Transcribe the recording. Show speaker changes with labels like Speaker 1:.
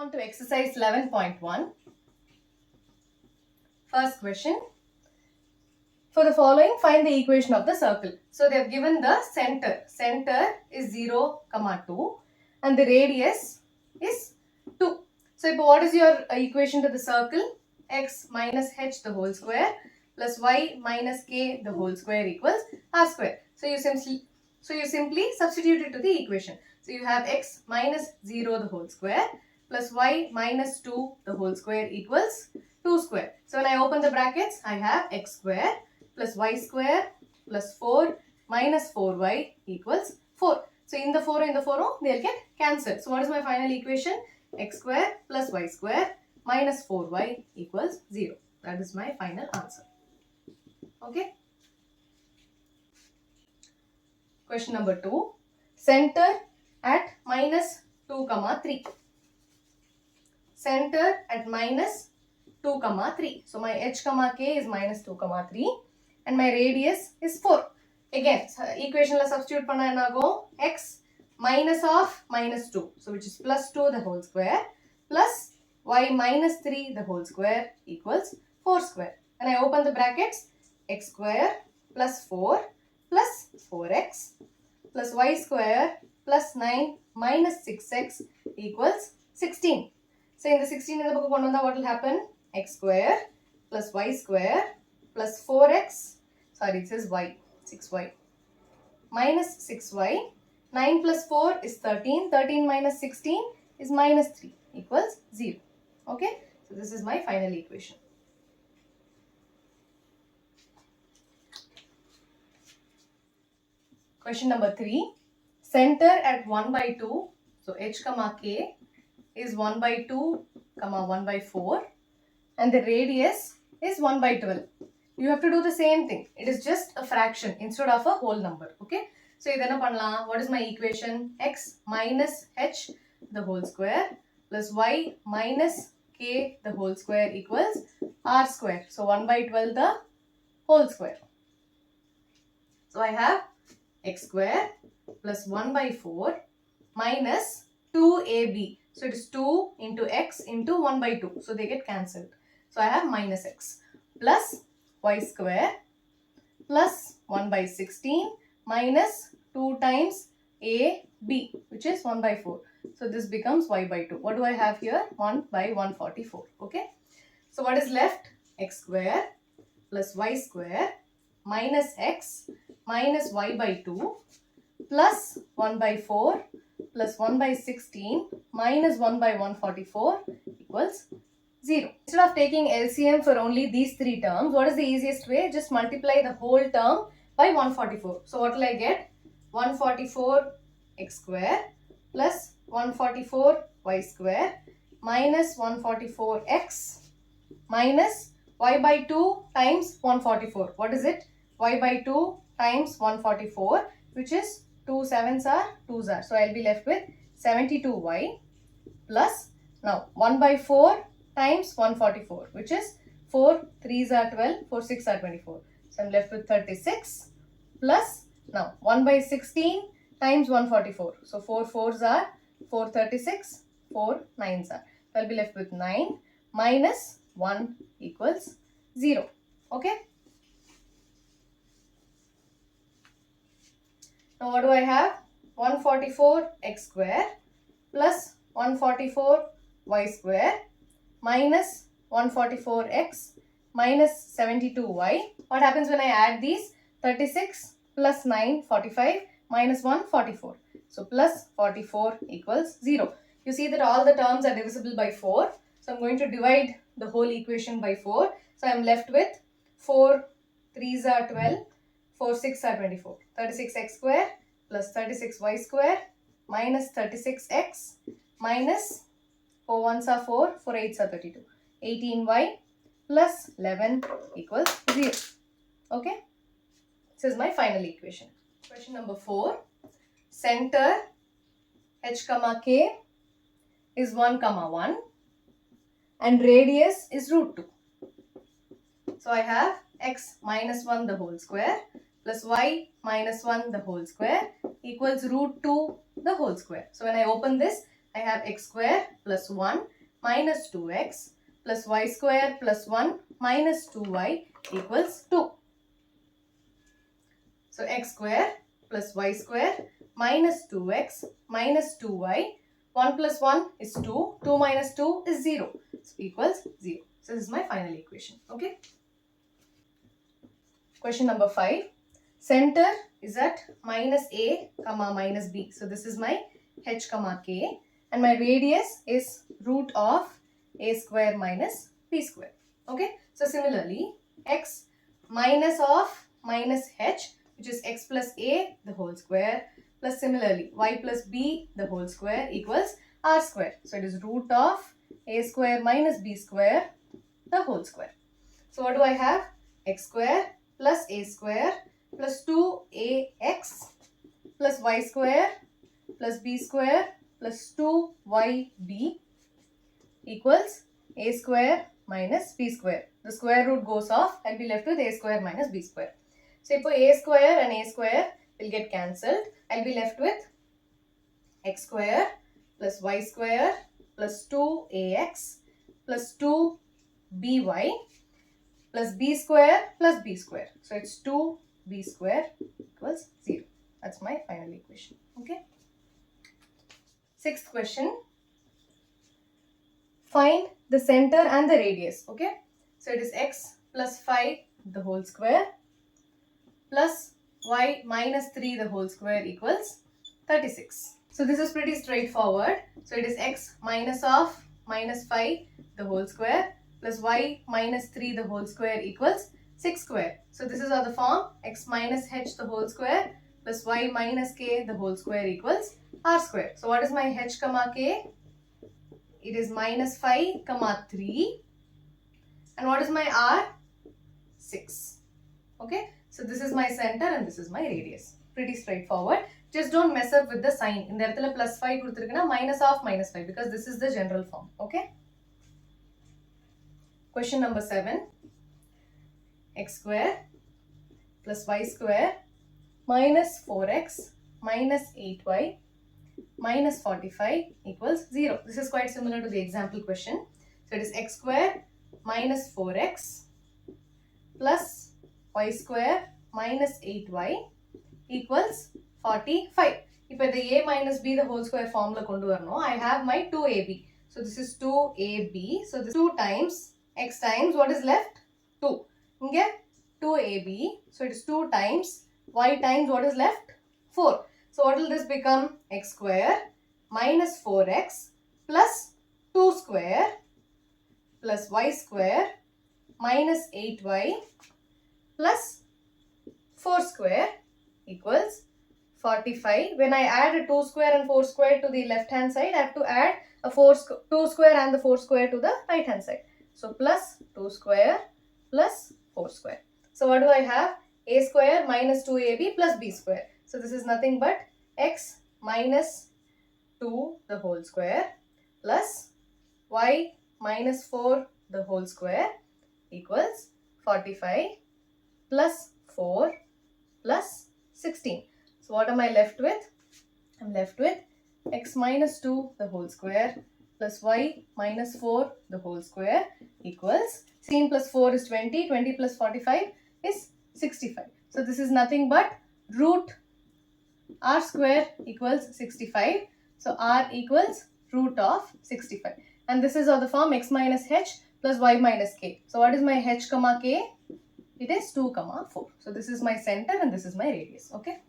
Speaker 1: On to exercise 11.1. First question. For the following, find the equation of the circle. So they have given the center. Center is 0, 2 and the radius is 2. So what is your equation to the circle? X minus h the whole square plus y minus k the whole square equals r square. So you simply substitute it to the equation. So you have x minus 0 the whole square plus y minus 2 the whole square equals 2 square. So when I open the brackets, I have x square plus y square plus 4 minus 4y equals 4. So in the 4 they'll get cancelled. So what is my final equation? X square plus y square minus 4y equals 0. That is my final answer. Okay. Question number 2. Center at minus 2, 3. Center at minus 2, 3. So my h, k is minus 2, 3 and my radius is 4. Again, equation la substitute panna enago x minus of minus 2. So which is plus 2 the whole square plus y minus 3 the whole square equals 4 square. And I open the brackets, x square plus 4 plus 4x plus y square plus 9 minus 6x equals 16. So in the 16 in the book, what will happen? X square plus y square plus 4x, sorry it says y, 6y, minus 6y, 9 plus 4 is 13, 13 minus 16 is minus 3 equals 0. Okay, so this is my final equation. Question number 3. Center at 1 by 2, so h, k is 1 by 2, 1 by 4 and the radius is 1 by 12. You have to do the same thing. It is just a fraction instead of a whole number. Okay. So, what is my equation? X minus h the whole square plus y minus k the whole square equals r square. So, 1 by 12 the whole square. So, I have x square plus 1 by 4 minus 2ab. So, it is 2 into x into 1 by 2. So, they get cancelled. So, I have minus x plus y square plus 1 by 16 minus 2 times ab, which is 1 by 4. So, this becomes y by 2. What do I have here? 1 by 144. Okay. So, what is left? X square plus y square minus x minus y by 2 plus 1 by 4 plus 1 by 16 minus 1 by 144 equals 0. Instead of taking LCM for only these three terms, what is the easiest way? Just multiply the whole term by 144. So what will I get? 144 x square plus 144 y square minus 144 x minus y by 2 times 144. What is it? Y by 2 times 144, which is 2 7s are 2s are. So I will be left with 72y plus now 1 by 4 times 144, which is 4 3s are 12, 4 6 are 24. So I am left with 36 plus now 1 by 16 times 144. So 4 4s are 436, 4 9s are. So I will be left with 9 minus 1 equals 0. Okay. Now what do I have? 144 x square plus 144 y square minus 144x minus 72y. What happens when I add these? 36 plus 9, 45 minus 1, 44. So plus 44 equals 0. You see that all the terms are divisible by 4. So I'm going to divide the whole equation by 4. So I'm left with 4 3s are 12, 4 6 are 24. 36x square plus 36y square minus 36x minus 4 1s are 4, 4 8s are 32. 18y plus 11 equals 0. Okay. This is my final equation. Question number 4. Center h, k is 1, 1 and radius is root 2. So I have x minus 1 the whole square plus y minus 1 the whole square equals root 2 the whole square. So when I open this, I have x square plus 1 minus 2x plus y square plus 1 minus 2y equals 2. So x square plus y square minus 2x minus 2y. 1 plus 1 is 2. 2 minus 2 is 0. So equals 0. So this is my final equation. Okay. Question number 5. Center is at minus a comma minus b. So this is my h comma k. And my radius is root of a square minus b square. Okay. So similarly, x minus of minus h, which is x plus a the whole square, plus similarly y plus b the whole square equals r square. So it is root of a square minus b square the whole square. So what do I have? X square plus a square plus 2ax plus y square plus b square plus 2yb equals a square minus b square. The square root goes off. I'll be left with a square minus b square. So if a square and a square will get cancelled, I'll be left with x square plus y square plus 2ax plus 2by plus b square plus b square. So it's 2b square equals 0. That's my final equation. Okay. Sixth question. Find the center and the radius. Okay. So it is x plus 5 the whole square plus y minus 3 the whole square equals 36. So this is pretty straightforward. So it is x minus of minus 5 the whole square plus y minus 3 the whole square equals 6 square. So this is of the form x minus h the whole square plus y minus k the whole square equals r square. So what is my h comma k? It is minus 5 comma 3. And what is my r? 6. Okay. So this is my center and this is my radius. Pretty straightforward. Just don't mess up with the sign. In the plus 5 minus of minus 5 because this is the general form. Okay. Question number 7. X square plus y square minus 4x minus 8y minus 45 equals 0. This is quite similar to the example question. So it is x square minus 4x plus y square minus 8y equals 45. If the a minus b the whole square formula kondu varano, I have my 2ab. So this is 2ab. So this 2 times x times what is left? 2. Inge 2ab. So it is 2 times y times what is left? 4. So what will this become? X square minus 4x plus 2 square plus y square minus 8y plus 4 square equals 45. When I add a 2 square and 4 square to the left hand side, I have to add a 2 square and the 4 square to the right hand side. So plus 2 square plus 4 square. So what do I have? A square minus 2ab plus b square. So this is nothing but x minus 2 the whole square plus y minus 4 the whole square equals 45 plus 4 plus 16. So what am I left with? I'm left with x minus 2 the whole square plus y minus 4 the whole square equals 16 plus 4 is 20. 20 plus 45 is 65. So this is nothing but root r square equals 65. So r equals root of 65. And this is of the form x minus h plus y minus k. So what is my h comma k? It is 2 comma 4. So this is my center and this is my radius. Okay.